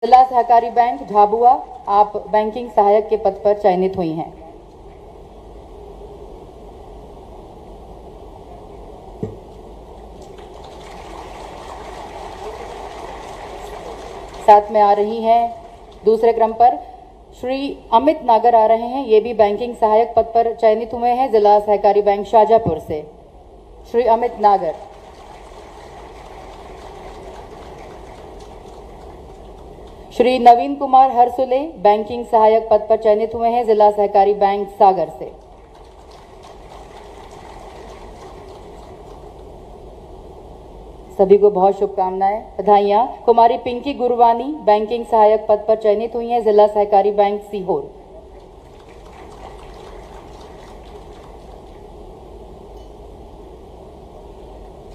जिला सहकारी बैंक झाबुआ, आप बैंकिंग सहायक के पद पर चयनित हुई हैं। साथ में आ रही हैं दूसरे क्रम पर श्री अमित नागर आ रहे हैं, ये भी बैंकिंग सहायक पद पर चयनित हुए हैं जिला सहकारी बैंक शाजापुर से। श्री अमित नागर। श्री नवीन कुमार हरसुले बैंकिंग सहायक पद पर चयनित हुए हैं जिला सहकारी बैंक सागर से। सभी को बहुत शुभकामनाएं, बधाइयां। कुमारी पिंकी गुरवानी बैंकिंग सहायक पद पर चयनित हुई हैं जिला सहकारी बैंक सीहोर।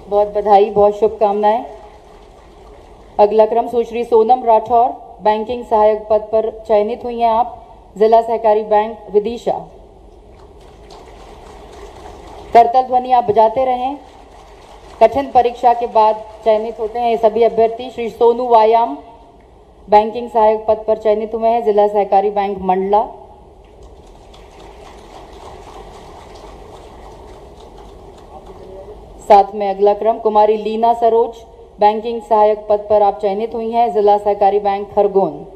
बहुत बधाई, बहुत शुभकामनाएं। अगला क्रम सुश्री सोनम राठौर बैंकिंग सहायक पद पर चयनित हुई हैं आप जिला सहकारी बैंक विदिशा। करतल ध्वनि आप बजाते रहें। कठिन परीक्षा के बाद चयनित होते हैं ये सभी अभ्यर्थी। श्री सोनू वायाम बैंकिंग सहायक पद पर चयनित हुए हैं जिला सहकारी बैंक मंडला। साथ में अगला क्रम कुमारी लीना सरोज बैंकिंग सहायक पद पर आप चयनित हुई हैं जिला सहकारी बैंक खरगोन।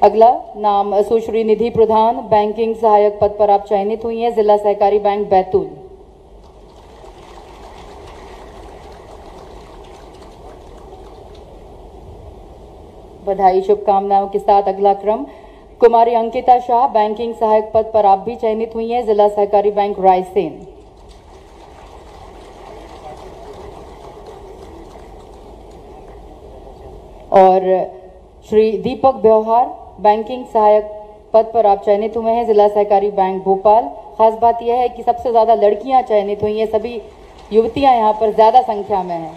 अगला नाम सुश्री निधि प्रधान बैंकिंग सहायक पद पर आप चयनित हुई हैं जिला सहकारी बैंक बैतूल। बधाई, शुभकामनाओं के साथ अगला क्रम कुमारी अंकिता शाह बैंकिंग सहायक पद पर आप भी चयनित हुई हैं जिला सहकारी बैंक रायसेन। और श्री दीपक व्यवहार बैंकिंग सहायक पद पर आप चयनित हुए हैं जिला सहकारी बैंक भोपाल। खास बात यह है कि सबसे ज्यादा लड़कियां चयनित हुई हैं, सभी युवतियां यहां पर ज्यादा संख्या में हैं।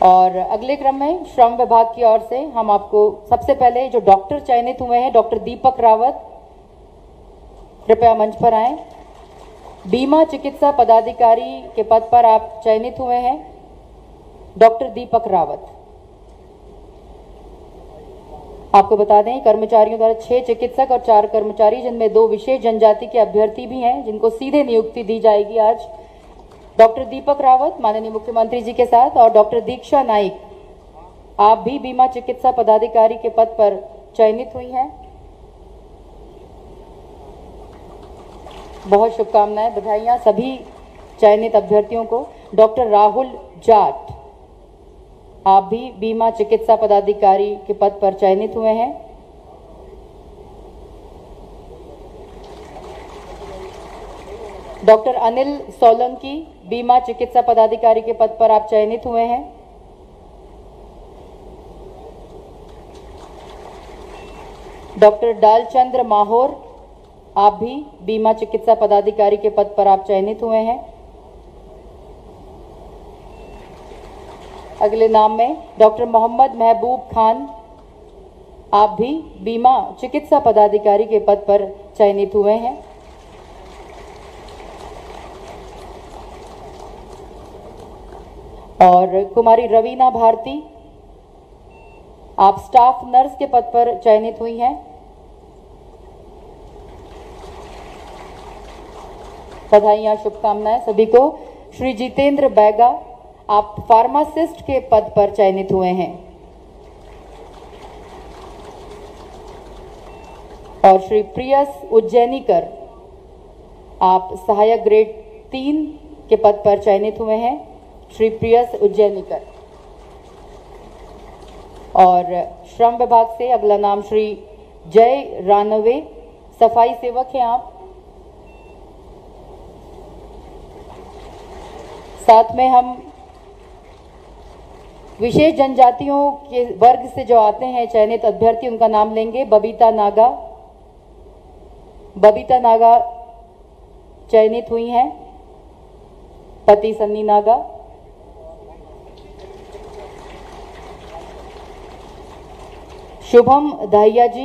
और अगले क्रम में श्रम विभाग की ओर से हम आपको सबसे पहले जो डॉक्टर चयनित हुए हैं, डॉक्टर दीपक रावत, कृपया मंच पर आएं। बीमा चिकित्सा पदाधिकारी के पद पर आप चयनित हुए हैं डॉक्टर दीपक रावत। आपको बता दें कर्मचारियों द्वारा 6 चिकित्सक और 4 कर्मचारी, जिनमें 2 विशेष जनजाति के अभ्यर्थी भी हैं, जिनको सीधे नियुक्ति दी जाएगी आज। डॉक्टर दीपक रावत माननीय मुख्यमंत्री जी के साथ, और डॉक्टर दीक्षा नाइक, आप भी बीमा चिकित्सा पदाधिकारी के पद पर चयनित हुई हैं। बहुत शुभकामनाएं, बधाइयां सभी चयनित अभ्यर्थियों को। डॉक्टर राहुल जाट, आप भी बीमा चिकित्सा पदाधिकारी के पद पर चयनित हुए हैं। डॉक्टर अनिल सोलंकी बीमा चिकित्सा पदाधिकारी के पद पर आप चयनित हुए हैं। डॉक्टर डालचंद्र माहौर, आप भी बीमा चिकित्सा पदाधिकारी के पद पर आप चयनित हुए हैं। अगले नाम में डॉक्टर मोहम्मद महबूब खान, आप भी बीमा चिकित्सा पदाधिकारी के पद पर चयनित हुए हैं। और कुमारी रवीना भारती, आप स्टाफ नर्स के पद पर चयनित हुई हैं। बधाइयां, शुभकामनाएं सभी को। श्री जितेंद्र बैगा, आप फार्मासिस्ट के पद पर चयनित हुए हैं। और श्री प्रियस उज्जैनीकर, आप सहायक ग्रेड 3 के पद पर चयनित हुए हैं। श्री प्रियस उज्जैनीकर। और श्रम विभाग से अगला नाम श्री जय रानवे, सफाई सेवक हैं आप। साथ में हम विशेष जनजातियों के वर्ग से जो आते हैं चयनित अभ्यर्थी, उनका नाम लेंगे। बबीता नागा, बबीता नागा चयनित हुई हैं, पति सन्नी नागा। शुभम दाहिया जी,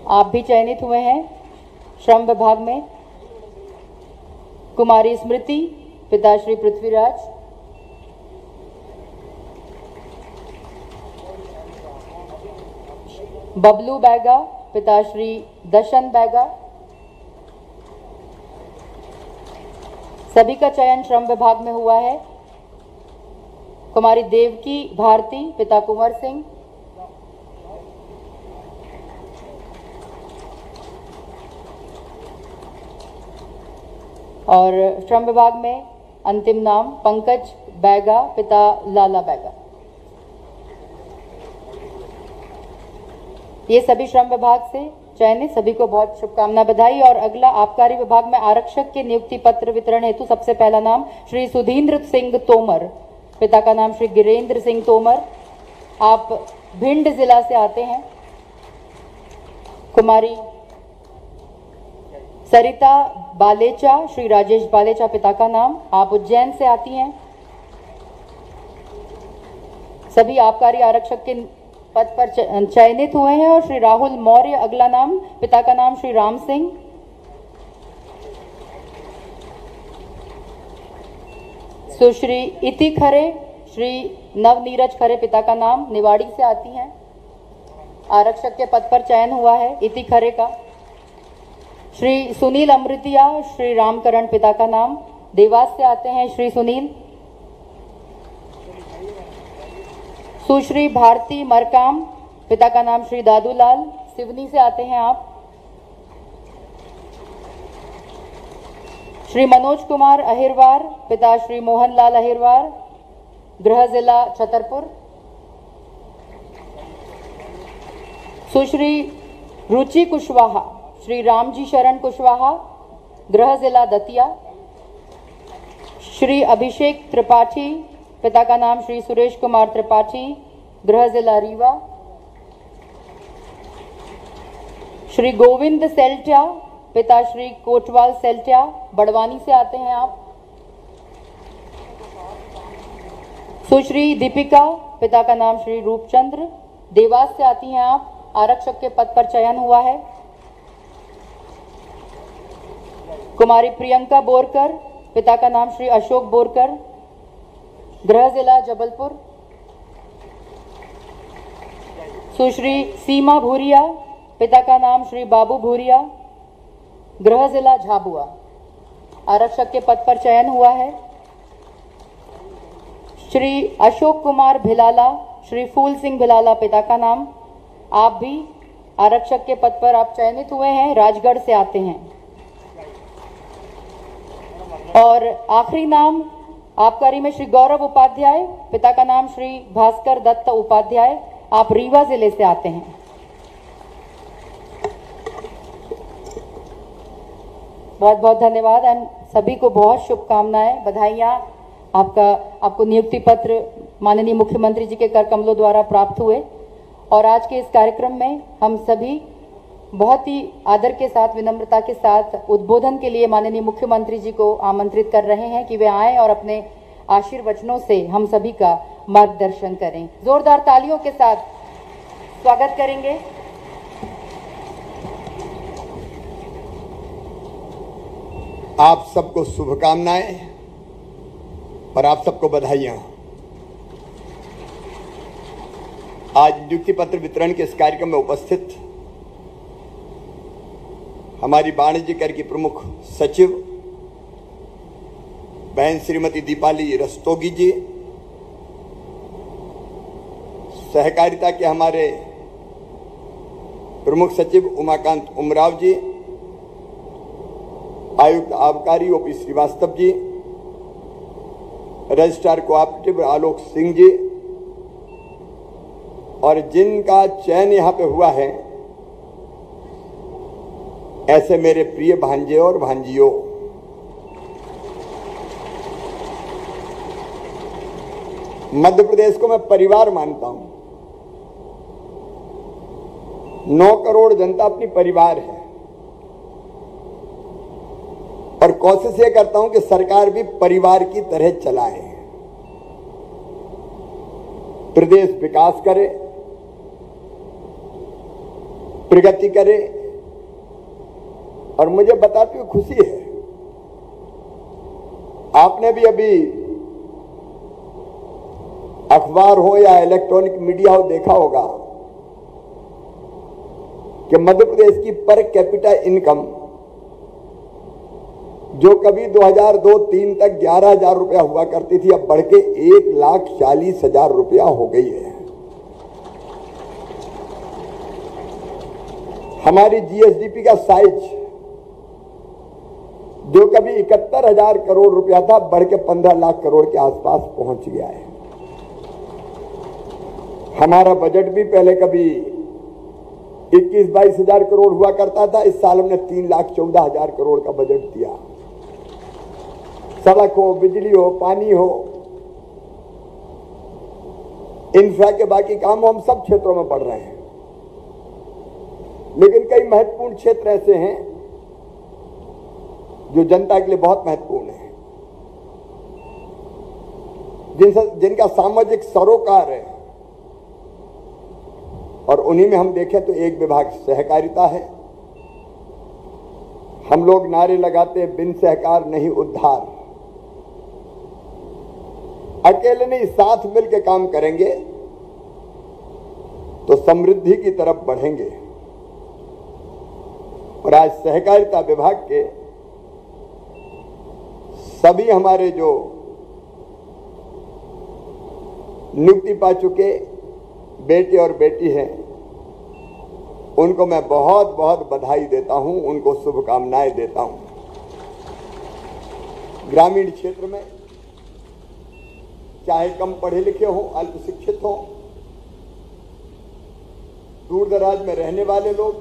आप भी चयनित हुए हैं श्रम विभाग में। कुमारी स्मृति, पिता श्री पृथ्वीराज। बबलू बैगा, पिता श्री दशन बैगा। सभी का चयन श्रम विभाग में हुआ है। कुमारी देवकी भारती, पिता कुंवर सिंह। और श्रम विभाग में अंतिम नाम पंकज बैगा, पिता लाला बैगा। ये सभी श्रम विभाग से चयनित, सभी को बहुत शुभकामना, बधाई। और अगला आबकारी विभाग में आरक्षक के नियुक्ति पत्र वितरण हेतु सबसे पहला नाम श्री सुधींद्र सिंह तोमर, पिता का नाम श्री गिरेंद्र सिंह तोमर। आप भिंड जिला से आते हैं। कुमारी सरिता बालेचा, श्री राजेश बालेचा, पिता का नाम। आप उज्जैन से आती हैं। सभी आबकारी आरक्षक के पद पर चयनित हुए हैं। और श्री राहुल मौर्य अगला नाम, पिता का नाम श्री राम सिंह। सुश्री इति खरे, श्री नवनीरज खरे, पिता का नाम, निवाड़ी से आती हैं। आरक्षक के पद पर चयन हुआ है इति खरे का। श्री सुनील अमृतिया, श्री रामकरण, पिता का नाम, देवास से आते हैं श्री सुनील। सुश्री भारती मरकाम, पिता का नाम श्री दादूलाल, सिवनी से आते हैं आप। श्री मनोज कुमार अहिरवार, पिता श्री मोहनलाल अहिरवार, गृह जिला छतरपुर। सुश्री रुचि कुशवाहा, श्री रामजी शरण कुशवाहा, गृह जिला दतिया। श्री अभिषेक त्रिपाठी, पिता का नाम श्री सुरेश कुमार त्रिपाठी, गृह जिला रीवा। श्री गोविंद सेल्टिया, पिता श्री कोटवाल सेल्टिया, बड़वानी से आते हैं आप। सुश्री दीपिका, पिता का नाम श्री रूपचंद्र, देवास से आती हैं आप। आरक्षक के पद पर चयन हुआ है। कुमारी प्रियंका बोरकर, पिता का नाम श्री अशोक बोरकर, गृह जिला जबलपुर। सुश्री सीमा भूरिया, पिता का नाम श्री बाबू भूरिया, गृह जिला झाबुआ। आरक्षक के पद पर चयन हुआ है। श्री अशोक कुमार भिलाला, श्री फूल सिंह भिलाला, पिता का नाम। आप भी आरक्षक के पद पर आप चयनित हुए हैं, राजगढ़ से आते हैं। और आखिरी नाम आबकारी में श्री गौरव उपाध्याय, पिता का नाम श्री भास्कर दत्त उपाध्याय, आप रीवा जिले से आते हैं। बहुत बहुत धन्यवाद एंड सभी को बहुत शुभकामनाएं, बधाइयां। आपको नियुक्ति पत्र माननीय मुख्यमंत्री जी के कर कमलों द्वारा प्राप्त हुए। और आज के इस कार्यक्रम में हम सभी बहुत ही आदर के साथ, विनम्रता के साथ उद्बोधन के लिए माननीय मुख्यमंत्री जी को आमंत्रित कर रहे हैं कि वे आएं और अपने आशीर्वचनों से हम सभी का मार्गदर्शन करें। जोरदार तालियों के साथ स्वागत करेंगे। आप सबको शुभकामनाएं और आप सबको बधाइयां। आज नियुक्ति पत्र वितरण के इस कार्यक्रम में उपस्थित हमारी वाणिज्य कर की प्रमुख सचिव बहन श्रीमती दीपाली रस्तोगी जी, सहकारिता के हमारे प्रमुख सचिव उमाकांत उमराव जी, आयुक्त आबकारी OP Srivastava ji, registrar cooperative Alok Singh ji, और जिनका चयन यहां पे हुआ है ऐसे मेरे प्रिय भांजे और भांजियों, मध्य प्रदेश को मैं परिवार मानता हूं। 9 करोड़ जनता अपनी परिवार है और कोशिश ये करता हूं कि सरकार भी परिवार की तरह चलाए, प्रदेश विकास करे, प्रगति करे। और मुझे बताते हुए खुशी है आपने भी अभी अखबार हो या इलेक्ट्रॉनिक मीडिया हो देखा होगा कि मध्य प्रदेश की पर कैपिटा इनकम जो कभी 2002-03 तक 11,000 रुपया हुआ करती थी, अब बढ़ के 1,40,000 रुपया हो गई है। हमारी जीएसडीपी का साइज जो कभी 71,000 करोड़ रुपया था, बढ़ के 15 लाख करोड़ के आसपास पहुंच गया है। हमारा बजट भी पहले कभी 21-22 हजार करोड़ हुआ करता था, इस साल हमने 3,14,000 करोड़ का बजट दिया। सड़क हो, बिजली हो, पानी हो, इंफ्रा के बाकी काम हम सब क्षेत्रों में बढ़ रहे हैं। लेकिन कई महत्वपूर्ण क्षेत्र ऐसे हैं जो जनता के लिए बहुत महत्वपूर्ण है, जिनका सामाजिक सरोकार है, और उन्हीं में हम देखें तो एक विभाग सहकारिता है। हम लोग नारे लगाते हैं, बिन सहकार नहीं उद्धार। अकेले नहीं, साथ मिलकर काम करेंगे तो समृद्धि की तरफ बढ़ेंगे। और आज सहकारिता विभाग के सभी हमारे जो नियुक्ति पा चुके बेटे और बेटी हैं, उनको मैं बहुत बहुत बधाई देता हूं, उनको शुभकामनाएं देता हूं। ग्रामीण क्षेत्र में चाहे कम पढ़े लिखे हों, अल्प शिक्षित हों, दूर दराज में रहने वाले लोग,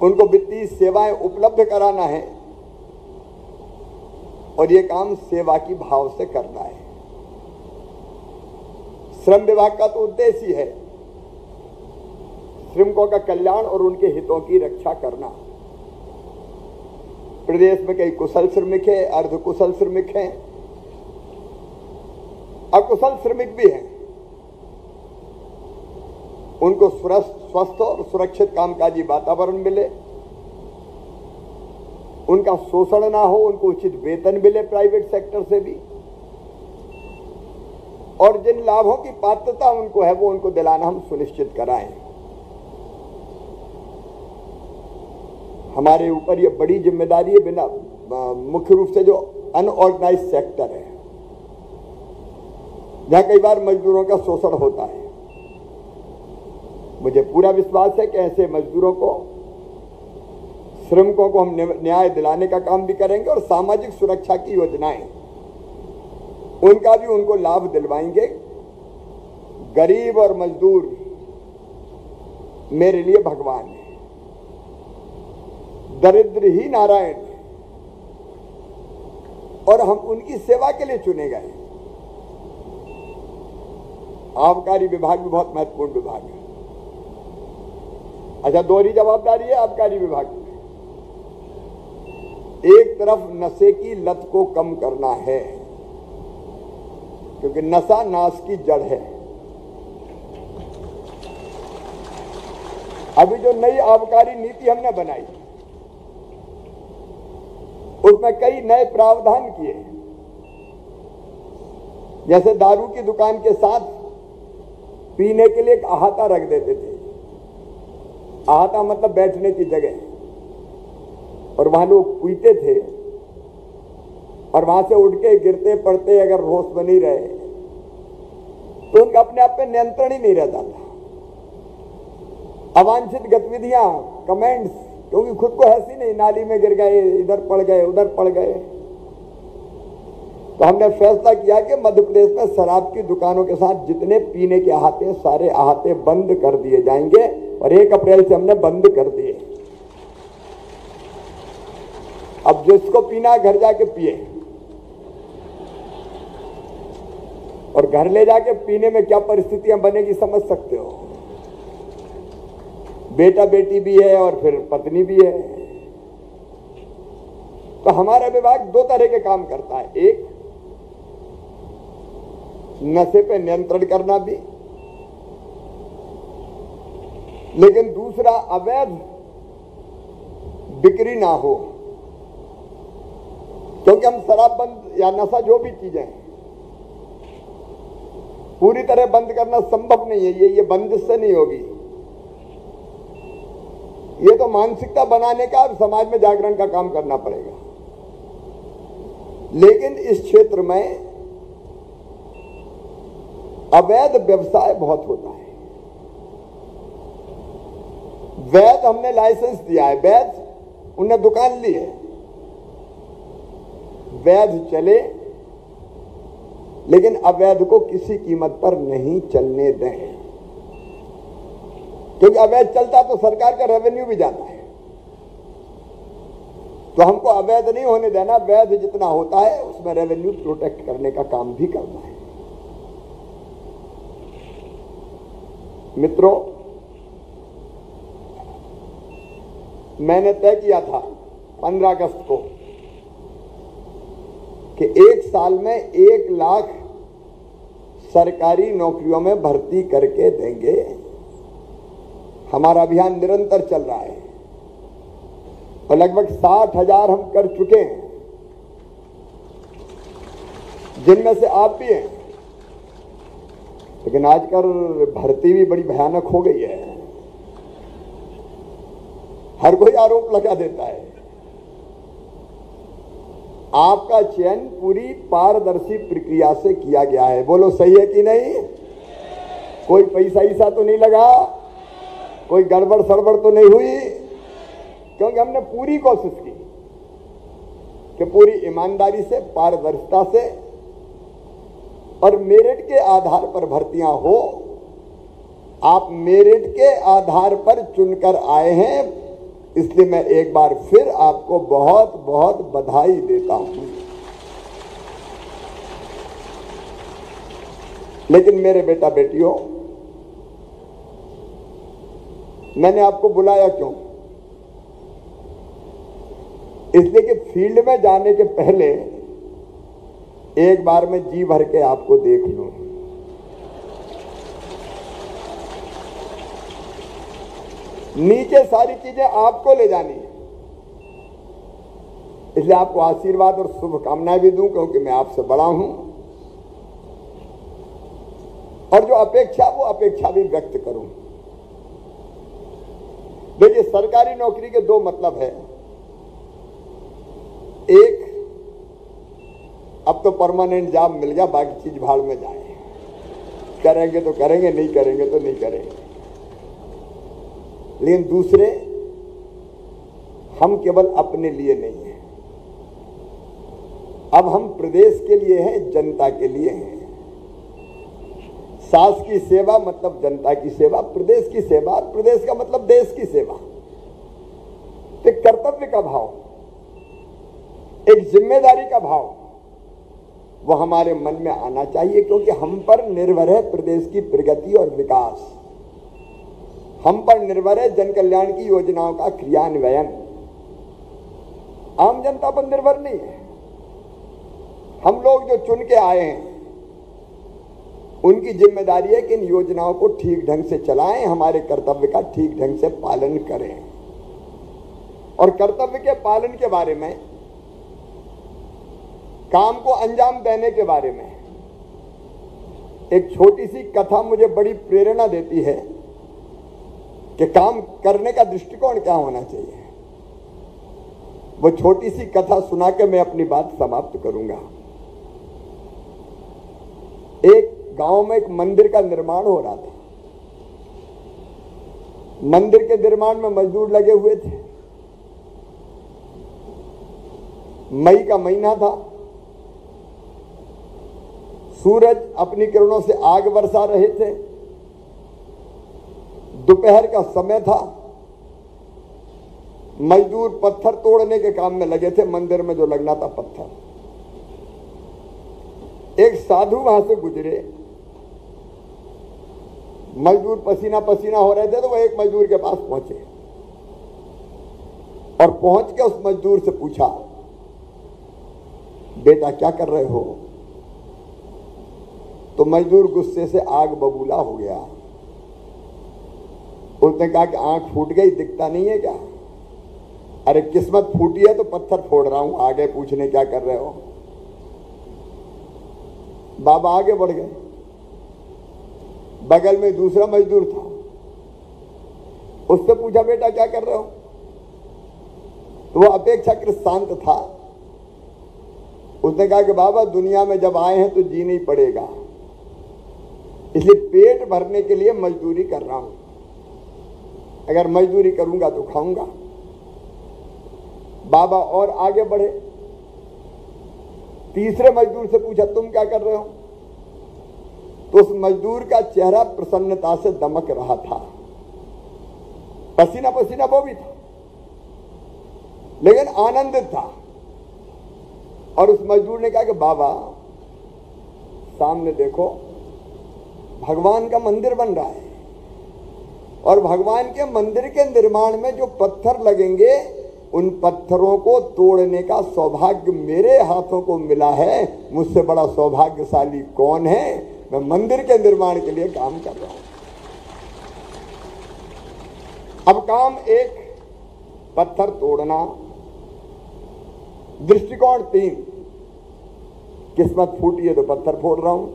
उनको वित्तीय सेवाएं उपलब्ध कराना है और ये काम सेवा की भाव से करना है। श्रम विभाग का तो उद्देश्य ही है श्रमिकों का कल्याण और उनके हितों की रक्षा करना। प्रदेश में कई कुशल श्रमिक है, अर्धकुशल श्रमिक हैं, अकुशल श्रमिक भी हैं। उनको स्वस्थ और सुरक्षित कामकाजी वातावरण मिले, उनका शोषण ना हो, उनको उचित वेतन मिले प्राइवेट सेक्टर से भी, और जिन लाभों की पात्रता उनको है वो उनको दिलाना हम सुनिश्चित कराएं। हमारे ऊपर ये बड़ी जिम्मेदारी है। बिना मुख्य रूप से जो अनऑर्गेनाइज सेक्टर है, जहां कई बार मजदूरों का शोषण होता है, मुझे पूरा विश्वास है कि ऐसे मजदूरों को, श्रमिकों को हम न्याय दिलाने का काम भी करेंगे और सामाजिक सुरक्षा की योजनाएं उनका भी उनको लाभ दिलवाएंगे। गरीब और मजदूर मेरे लिए भगवान है, दरिद्र ही नारायण है, और हम उनकी सेवा के लिए चुने गए। आबकारी विभाग भी बहुत महत्वपूर्ण विभाग है। अच्छा, दोहरी जवाबदारी है आबकारी विभाग में। एक तरफ नशे की लत को कम करना है, क्योंकि नशा नाश की जड़ है। अभी जो नई आबकारी नीति हमने बनाई, उसमें कई नए प्रावधान किए। जैसे दारू की दुकान के साथ पीने के लिए एक अहाता रख देते थे। अहाता मतलब बैठने की जगह, और वहां लोग पीते थे और वहां से उठ के गिरते पड़ते अगर होश बनी रहे तो उनका अपने आप पे नियंत्रण ही नहीं रहता था। अवांछित गतिविधियां, कमेंट्स, क्योंकि खुद को हंसी नहीं, नाली में गिर गए, इधर पड़ गए, उधर पड़ गए। तो हमने फैसला किया कि मध्य प्रदेश में शराब की दुकानों के साथ जितने पीने के अहाते, सारे अहाते बंद कर दिए जाएंगे, और 1 अप्रैल से हमने बंद कर दिए। अब जिसको पीना घर जाके पिए, और घर ले जाके पीने में क्या परिस्थितियां बनेगी समझ सकते हो। बेटा बेटी भी है और फिर पत्नी भी है। तो हमारा विभाग 2 तरह के काम करता है। एक, नशे पे नियंत्रण करना भी, लेकिन दूसरा, अवैध बिक्री ना हो, क्योंकि हम शराब बंद या नशा जो भी चीजें हैं पूरी तरह बंद करना संभव नहीं है। ये बंदिश से नहीं होगी। ये तो मानसिकता बनाने का और समाज में जागरण का काम करना पड़ेगा। लेकिन इस क्षेत्र में अवैध व्यवसाय बहुत होता है। वैध हमने लाइसेंस दिया है, वैध उन्हें दुकान ली है, वैध चले, लेकिन अवैध को किसी कीमत पर नहीं चलने दें, क्योंकि अवैध चलता तो सरकार का रेवेन्यू भी जाता है। तो हमको अवैध नहीं होने देना, वैध जितना होता है उसमें रेवेन्यू प्रोटेक्ट करने का काम भी करना है। मित्रों, मैंने तय किया था 15 अगस्त को कि एक साल में 1 लाख सरकारी नौकरियों में भर्ती करके देंगे। हमारा अभियान निरंतर चल रहा है और लगभग 60,000 हम कर चुके हैं, जिनमें से आप भी हैं। लेकिन आजकल भर्ती भी बड़ी भयानक हो गई है। हर कोई आरोप लगा देता है। आपका चयन पूरी पारदर्शी प्रक्रिया से किया गया है। बोलो सही है कि नहीं? कोई पैसा ईसा तो नहीं लगा, कोई गड़बड़ सड़बड़ तो नहीं हुई, क्योंकि हमने पूरी कोशिश की कि पूरी ईमानदारी से, पारदर्शिता से और मेरिट के आधार पर भर्तियां हो। आप मेरिट के आधार पर चुनकर आए हैं, इसलिए मैं एक बार फिर आपको बहुत बहुत बधाई देता हूं। लेकिन मेरे बेटा बेटियों, मैंने आपको बुलाया क्यों? इसलिए कि फील्ड में जाने के पहले एक बार मैं जी भर के आपको देख लूं। नीचे सारी चीजें आपको ले जानी है, इसलिए आपको आशीर्वाद और शुभकामनाएं भी दूं, क्योंकि मैं आपसे बड़ा हूं। और जो अपेक्षा, वो अपेक्षा भी व्यक्त करूं। देखिए, सरकारी नौकरी के 2 मतलब है। एक, अब तो परमानेंट जॉब मिल गया, बाकी चीज भाड़ में जाए, करेंगे तो करेंगे, नहीं करेंगे तो नहीं करेंगे। लेकिन दूसरे, हम केवल अपने लिए नहीं हैं, अब हम प्रदेश के लिए हैं, जनता के लिए हैं। सास की सेवा मतलब जनता की सेवा, प्रदेश की सेवा, प्रदेश का मतलब देश की सेवा। एक कर्तव्य का भाव, एक जिम्मेदारी का भाव, वो हमारे मन में आना चाहिए, क्योंकि हम पर निर्भर है प्रदेश की प्रगति और विकास। हम पर निर्भर है जन कल्याण की योजनाओं का क्रियान्वयन। आम जनता पर निर्भर नहीं है। हम लोग जो चुन के आए हैं, उनकी जिम्मेदारी है कि इन योजनाओं को ठीक ढंग से चलाएं, हमारे कर्तव्य का ठीक ढंग से पालन करें। और कर्तव्य के पालन के बारे में, काम को अंजाम देने के बारे में एक छोटी सी कथा मुझे बड़ी प्रेरणा देती है कि काम करने का दृष्टिकोण क्या होना चाहिए। वो छोटी सी कथा सुना के मैं अपनी बात समाप्त करूंगा। एक गांव में एक मंदिर का निर्माण हो रहा था। मंदिर के निर्माण में मजदूर लगे हुए थे। मई का महीना था। सूरज अपनी किरणों से आग बरसा रहे थे। दोपहर का समय था। मजदूर पत्थर तोड़ने के काम में लगे थे, मंदिर में जो लगना था पत्थर। एक साधु वहां से गुजरे। मजदूर पसीना पसीना हो रहे थे, तो वो एक मजदूर के पास पहुंचे और पहुंच के उस मजदूर से पूछा, बेटा क्या कर रहे हो? तो मजदूर गुस्से से आग बबूला हो गया। उसने कहा कि आंख फूट गई, दिखता नहीं है क्या? अरे किस्मत फूटी है तो पत्थर फोड़ रहा हूं, आगे पूछने क्या कर रहे हो। बाबा आगे बढ़ गए। बगल में दूसरा मजदूर था, उससे पूछा बेटा क्या कर रहे हो। तो वो अपेक्षाकृत शांत था। उसने कहा कि बाबा दुनिया में जब आए हैं तो जीना ही पड़ेगा, इसलिए पेट भरने के लिए मजदूरी कर रहा हूं। अगर मजदूरी करूंगा तो खाऊंगा। बाबा और आगे बढ़े। तीसरे मजदूर से पूछा तुम क्या कर रहे हो। तो उस मजदूर का चेहरा प्रसन्नता से दमक रहा था, पसीना पसीना वो भी था, लेकिन आनंदित था। और उस मजदूर ने कहा कि बाबा सामने देखो, भगवान का मंदिर बन रहा है और भगवान के मंदिर के निर्माण में जो पत्थर लगेंगे उन पत्थरों को तोड़ने का सौभाग्य मेरे हाथों को मिला है। मुझसे बड़ा सौभाग्यशाली कौन है। मैं मंदिर के निर्माण के लिए काम कर रहा हूं। अब काम एक, पत्थर तोड़ना। दृष्टिकोण 3, किस्मत फूटी है तो पत्थर फोड़ रहा हूं।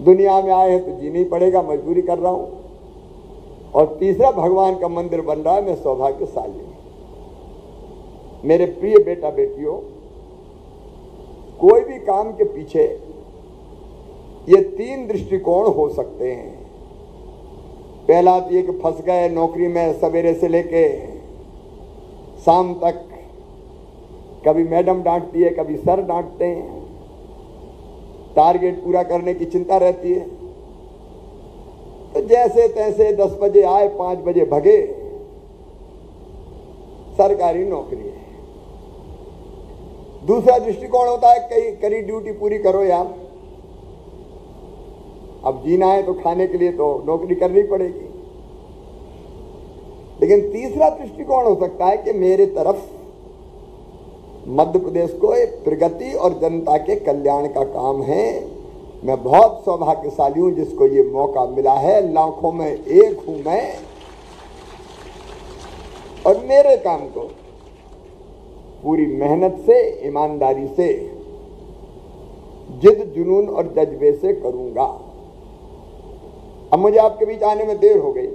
दुनिया में आए हैं तो जीना ही पड़ेगा, मजदूरी कर रहा हूं। और तीसरा, भगवान का मंदिर बन रहा है, मैं सौभाग्यशाली हूं। मेरे प्रिय बेटा बेटियों, कोई भी काम के पीछे ये 3 दृष्टिकोण हो सकते हैं। पहला तो ये कि फंस गए नौकरी में, सवेरे से लेके शाम तक कभी मैडम डांटती है, कभी सर डांटते हैं, टारगेट पूरा करने की चिंता रहती है। तो जैसे तैसे 10 बजे आए, 5 बजे भगे, सरकारी नौकरी है। दूसरा दृष्टिकोण होता है कई करी ड्यूटी पूरी करो यार, अब जीना है तो खाने के लिए तो नौकरी करनी पड़ेगी। लेकिन तीसरा दृष्टिकोण हो सकता है कि मेरे तरफ मध्य प्रदेश को एक प्रगति और जनता के कल्याण का काम है। मैं बहुत सौभाग्यशाली हूं जिसको ये मौका मिला है। लाखों में एक हूं मैं, और मेरे काम को पूरी मेहनत से, ईमानदारी से, जिद जुनून और जज्बे से करूंगा। अब मुझे आपके बीच आने में देर हो गई।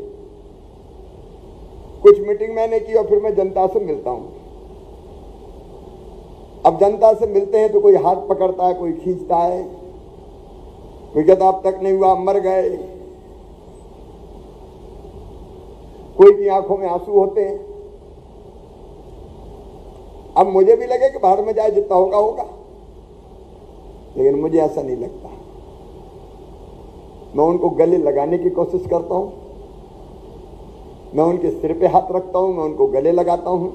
कुछ मीटिंग मैंने की और फिर मैं जनता से मिलता हूं। अब जनता से मिलते हैं तो कोई हाथ पकड़ता है, कोई खींचता है, कोई कहता अब तक नहीं हुआ, मर गए, कोई की आंखों में आंसू होते हैं। अब मुझे भी लगे कि बाहर में जाए, जितना होगा होगा, लेकिन मुझे ऐसा नहीं लगता। मैं उनको गले लगाने की कोशिश करता हूं, मैं उनके सिर पे हाथ रखता हूं, मैं उनको गले लगाता हूं,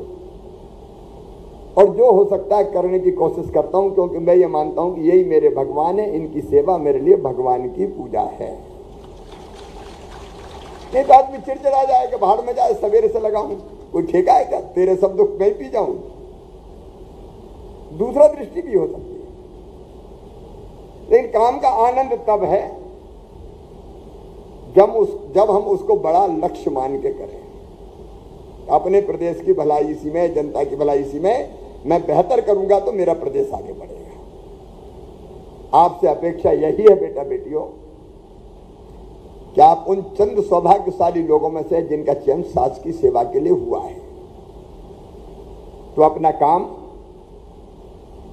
और जो हो सकता है करने की कोशिश करता हूं, क्योंकि मैं ये मानता हूं कि यही मेरे भगवान है। इनकी सेवा मेरे लिए भगवान की पूजा है। एक आदमी चिड़चिड़ा जाए कि बाहर में जाए, सवेरे से लगाऊं, कोई ठेका है क्या, तेरे सब दुख मैं पी जाऊं। दूसरा दृष्टि भी हो सकती है, लेकिन काम का आनंद तब है जब हम उसको बड़ा लक्ष्य मान के करें। अपने प्रदेश की भलाई इसी में, जनता की भलाई इसी में, मैं बेहतर करूंगा तो मेरा प्रदेश आगे बढ़ेगा। आपसे अपेक्षा यही है बेटा बेटियों कि आप उन चंद सौभाग्यशाली लोगों में से जिनका चयन सास की सेवा के लिए हुआ है, तो अपना काम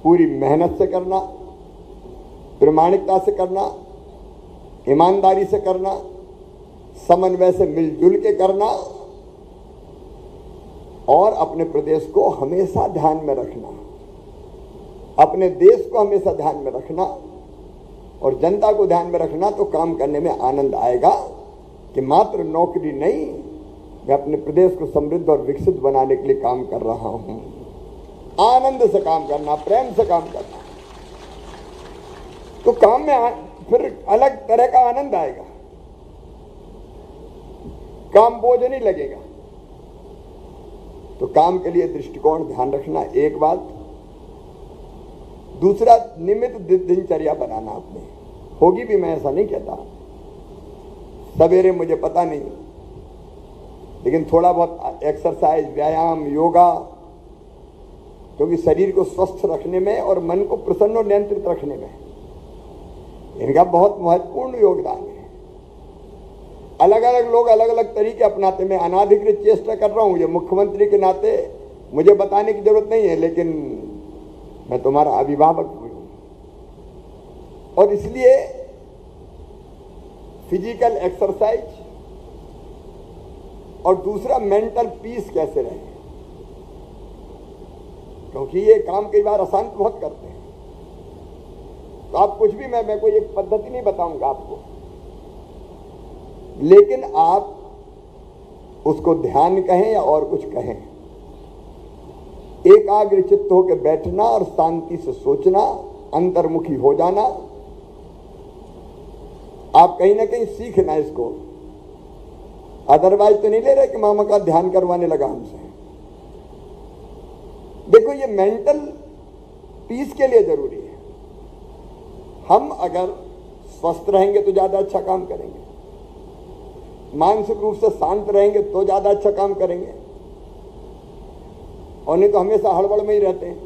पूरी मेहनत से करना, प्रामाणिकता से करना, ईमानदारी से करना, समन्वय से मिलजुल के करना, और अपने प्रदेश को हमेशा ध्यान में रखना, अपने देश को हमेशा ध्यान में रखना और जनता को ध्यान में रखना। तो काम करने में आनंद आएगा कि मात्र नौकरी नहीं, मैं अपने प्रदेश को समृद्ध और विकसित बनाने के लिए काम कर रहा हूं। आनंद से काम करना, प्रेम से काम करना, तो काम में फिर अलग तरह का आनंद आएगा, काम बोझ नहीं लगेगा। तो काम के लिए दृष्टिकोण ध्यान रखना एक बात। दूसरा, नियमित दिनचर्या बनाना अपने। होगी भी, मैं ऐसा नहीं कहता। सवेरे मुझे पता नहीं, लेकिन थोड़ा बहुत एक्सरसाइज, व्यायाम, योगा, क्योंकि शरीर को स्वस्थ रखने में और मन को प्रसन्न और नियंत्रित रखने में इनका बहुत महत्वपूर्ण योगदान है। अलग अलग लोग अलग अलग तरीके अपनाते, मैं अनाधिकृत चेष्टा कर रहा हूं, ये मुख्यमंत्री के नाते मुझे बताने की जरूरत नहीं है, लेकिन मैं तुम्हारा अभिभावक हूं और इसलिए फिजिकल एक्सरसाइज और दूसरा मेंटल पीस कैसे रहे, क्योंकि ये काम कई बार अशांत बहुत करते हैं। तो आप कुछ भी, मैं कोई एक पद्धति नहीं बताऊंगा आपको, लेकिन आप उसको ध्यान कहें या और कुछ कहें, एकाग्र चित्त होकर बैठना और शांति से सोचना, अंतर्मुखी हो जाना, आप कहीं ना कहीं सीखना इसको। अदरवाइज तो नहीं ले रहे कि मामा का ध्यान करवाने लगा हमसे। देखो, ये मेंटल पीस के लिए जरूरी है। हम अगर स्वस्थ रहेंगे तो ज्यादा अच्छा काम करेंगे, मानसिक रूप से शांत रहेंगे तो ज्यादा अच्छा काम करेंगे, और नहीं तो हमेशा हड़बड़ में ही रहते हैं।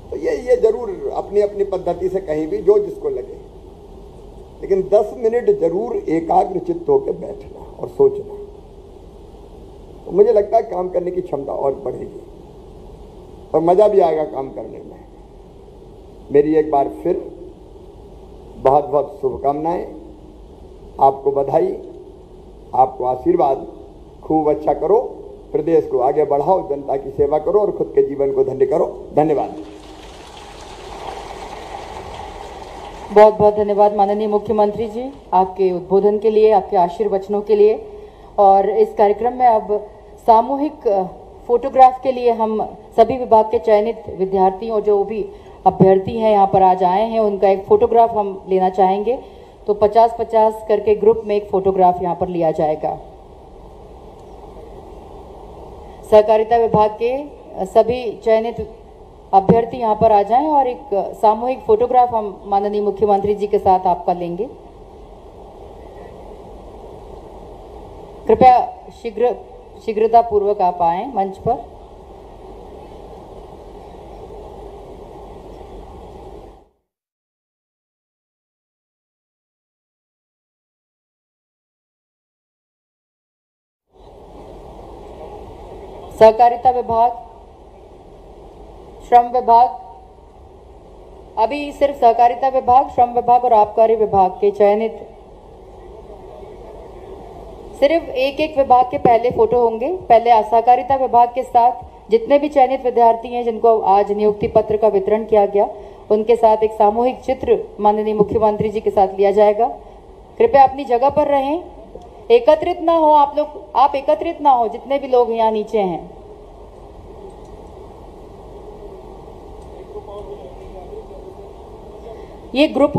तो ये जरूर अपनी अपनी पद्धति से कहीं भी जो जिसको लगे, लेकिन 10 मिनट जरूर एकाग्र चित्त होकर बैठना और सोचना, तो मुझे लगता है काम करने की क्षमता और बढ़ेगी और मजा भी आएगा काम करने में। मेरी एक बार फिर बहुत बहुत शुभकामनाएं, आपको बधाई, आपको आशीर्वाद। खूब अच्छा करो, प्रदेश को आगे बढ़ाओ, जनता की सेवा करो और खुद के जीवन को धन्य करो। धन्यवाद। बहुत बहुत धन्यवाद माननीय मुख्यमंत्री जी, आपके उद्बोधन के लिए, आपके आशीर्वचनों के लिए। और इस कार्यक्रम में अब सामूहिक फोटोग्राफ के लिए हम सभी विभाग के चयनित विद्यार्थियों, जो भी अभ्यर्थी हैं यहाँ पर आज आए हैं, उनका एक फोटोग्राफ हम लेना चाहेंगे। तो 50-50 करके ग्रुप में एक फोटोग्राफ यहाँ पर लिया जाएगा। सहकारिता विभाग के सभी चयनित अभ्यर्थी यहाँ पर आ जाएं और एक सामूहिक फोटोग्राफ हम माननीय मुख्यमंत्री जी के साथ आपका लेंगे। कृपया शीघ्रता पूर्वक आप आएं मंच पर। सहकारिता विभाग, श्रम विभाग, अभी सिर्फ सहकारिता विभाग, श्रम विभाग और आबकारी विभाग के चयनित सिर्फ एक विभाग के पहले फोटो होंगे। पहले सहकारिता विभाग के साथ जितने भी चयनित विद्यार्थी हैं जिनको आज नियुक्ति पत्र का वितरण किया गया, उनके साथ एक सामूहिक चित्र माननीय मुख्यमंत्री जी के साथ लिया जाएगा। कृपया अपनी जगह पर रहें, एकत्रित ना हो आप लोग, आप एकत्रित ना हो, जितने भी लोग यहाँ नीचे हैं। ये ग्रुप